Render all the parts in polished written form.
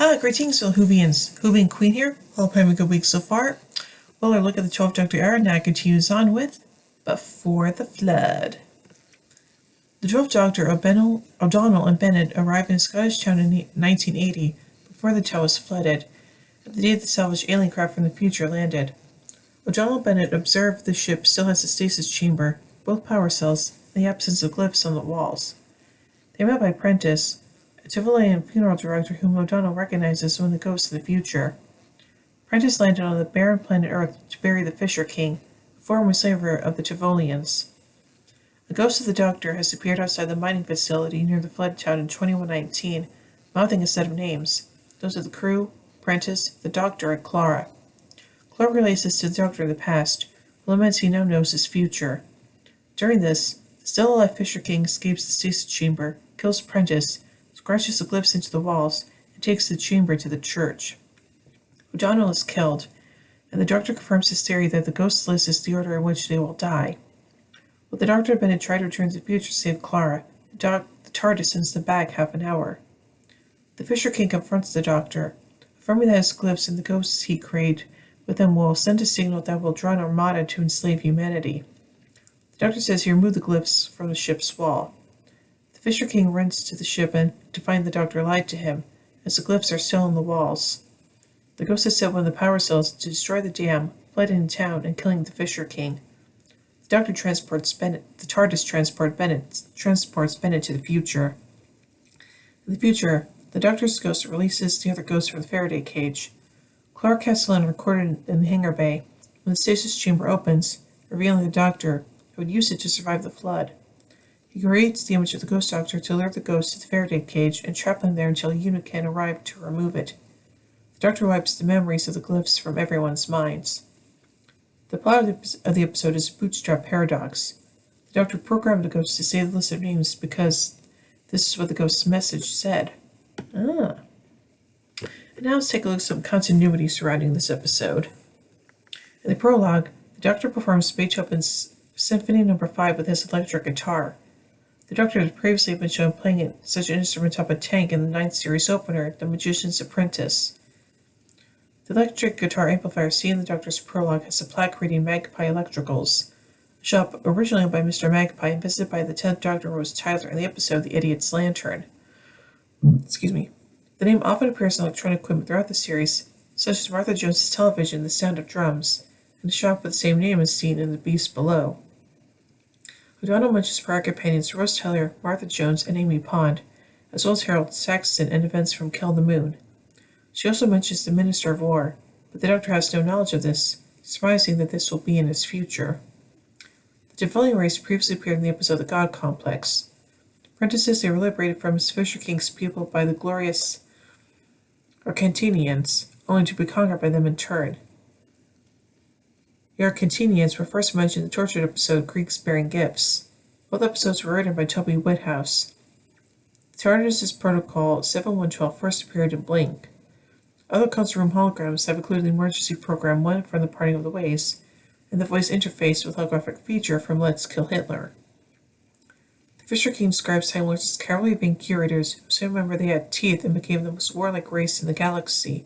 Greetings, fellow Whovians. Whovian Queen here. Hope having a good week so far. Well, our look at the 12th Doctor era now continues on with Before the Flood. The 12th Doctor, O'Donnell and Bennett arrived in a Scottish town in 1980, before the town was flooded, and the day the salvaged alien craft from the future landed. O'Donnell and Bennett observed the ship still has a stasis chamber, both power cells, and the absence of glyphs on the walls. They met by Prentice, a Tivolian funeral director whom O'Donnell recognizes as one of the ghosts of the future. Prentice landed on the barren planet Earth to bury the Fisher King, a former slaver of the Tivolians. A ghost of the Doctor has appeared outside the mining facility near the flood town in 2119, mouthing a set of names. Those of the crew, Prentice, the Doctor, and Clara. Clara relates this to the Doctor of the past, who laments he now knows his future. During this, the still alive Fisher King escapes the stasis chamber, kills Prentice, scratches the glyphs into the walls, and takes the chamber to the church. O'Donnell is killed, and the Doctor confirms his theory that the ghost list is the order in which they will die. While the Doctor and Bennett try to return to the future to save Clara, the TARDIS sends them back half an hour. The Fisher King confronts the Doctor, affirming that his glyphs and the ghosts he created with them will send a signal that will draw an armada to enslave humanity. The Doctor says he removed the glyphs from the ship's wall. The Fisher King runs to the ship and to find the Doctor lied to him, as the glyphs are still on the walls. The ghost has set one of the power cells to destroy the dam, flooding in town and killing the Fisher King. The Doctor transports Bennett. The TARDIS transports Bennett to the future. In the future, the Doctor's ghost releases the other ghosts from the Faraday cage. Clara Castellan recorded in the hangar bay when the stasis chamber opens, revealing the Doctor, who would use it to survive the flood. He creates the image of the Ghost Doctor to lure the ghost to the Faraday cage and trap them there until a unit can arrive to remove it. The Doctor wipes the memories of the glyphs from everyone's minds. The plot of the episode is a bootstrap paradox. The Doctor programmed the ghost to say the list of names because this is what the ghost's message said. And now let's take a look at some continuity surrounding this episode. In the prologue, the Doctor performs Beethoven's Symphony No. 5 with his electric guitar. The Doctor has previously been shown playing such an instrument atop a tank in the 9th series opener, The Magician's Apprentice. The electric guitar amplifier seen in the Doctor's prologue has a plaque reading Magpie Electricals, a shop originally owned by Mr. Magpie and visited by the 10th Doctor Rose Tyler in the episode The Idiot's Lantern. The name often appears in electronic equipment throughout the series, such as Martha Jones's television, The Sound of Drums, and a shop with the same name is seen in The Beast Below. O'Donnell mentions prior companions Rose Tyler, Martha Jones, and Amy Pond, as well as Harold Saxon and events from Kill the Moon. She also mentions the Minister of War, but the Doctor has no knowledge of this, surmising that this will be in his future. The Tivolian race previously appeared in the episode The God Complex. Prentice says they were liberated from his Fisher King's people by the glorious Arcantinians, only to be conquered by them in turn. The Arcantinians were first mentioned in the tortured episode Greeks Bearing Gifts. Both episodes were written by Toby Whithouse. The TARDIS's Protocol 7112 first appeared in Blink. Other console room holograms have included the Emergency Program 1 from The Parting of the Ways, and the voice interface with holographic feature from Let's Kill Hitler. The Fisher King describes Time Lords as cowardly being curators who soon remember they had teeth and became the most warlike race in the galaxy,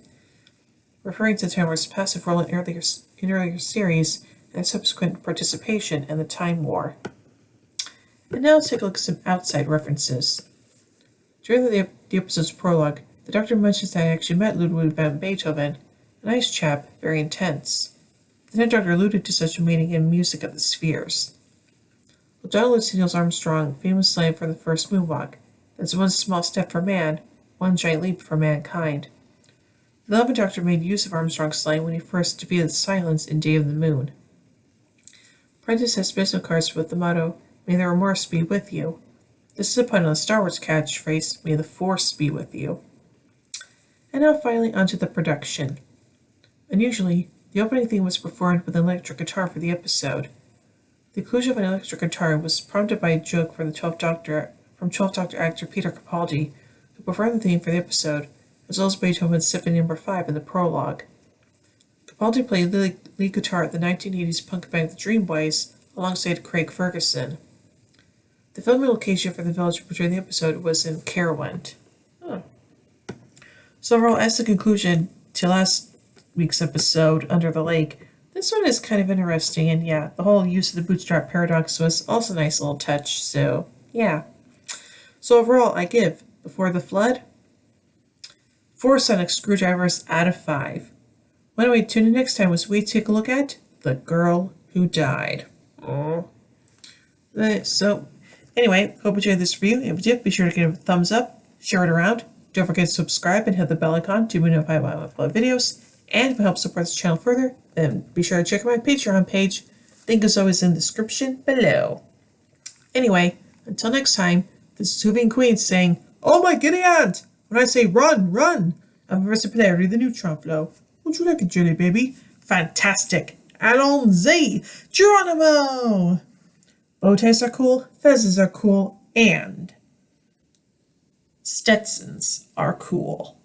referring to the Time Lords' passive role in earlier series and their subsequent participation in the Time War. And now let's take a look at some outside references. During the episode's prologue, the Doctor mentions that he actually met Ludwig van Beethoven, a nice chap, very intense. The 10th Doctor alluded to such a meeting in Music of the Spheres. O'Donnell lists Neil Armstrong, famous line from the first moonwalk, "That's one small step for man, one giant leap for mankind." The 11th Doctor made use of Armstrong's line when he first defeated Silence in Day of the Moon. Prentice has business cards with the motto, "May the remorse be with you." This is a pun on the Star Wars catchphrase, "May the Force be with you." And now finally onto the production. Unusually, the opening theme was performed with an electric guitar for the episode. The inclusion of an electric guitar was prompted by a joke from 12th Doctor actor Peter Capaldi, who performed the theme for the episode, as well as Beethoven's Symphony No. 5 in the prologue. Capaldi played lead guitar at the 1980s punk band The Dreamboys alongside Craig Ferguson. The filming location for the village portrayed in the episode was in Caerwent. So overall, as the conclusion to last week's episode, Under the Lake, this one is kind of interesting, and yeah, the whole use of the bootstrap paradox was also a nice little touch, so yeah. So overall, I give Before the Flood 4 sonic screwdrivers out of 5. Why don't we tune in next time as we take a look at The Girl Who Died. Oh. So, anyway, hope you enjoyed this review. If you did, be sure to give it a thumbs up, share it around. Don't forget to subscribe and hit the bell icon to be notified when I upload videos. And if it helps support this channel further, then be sure to check out my Patreon page. Link is always in the description below. Anyway, until next time, this is Hooving Queen saying, "Oh my giddy aunt! When I say run, run!" I'm Professor Polarity, the neutron flow. Would you like a jelly, baby? Fantastic! Allons-y! Geronimo! Bow ties are cool, fezzes are cool, and Stetsons are cool.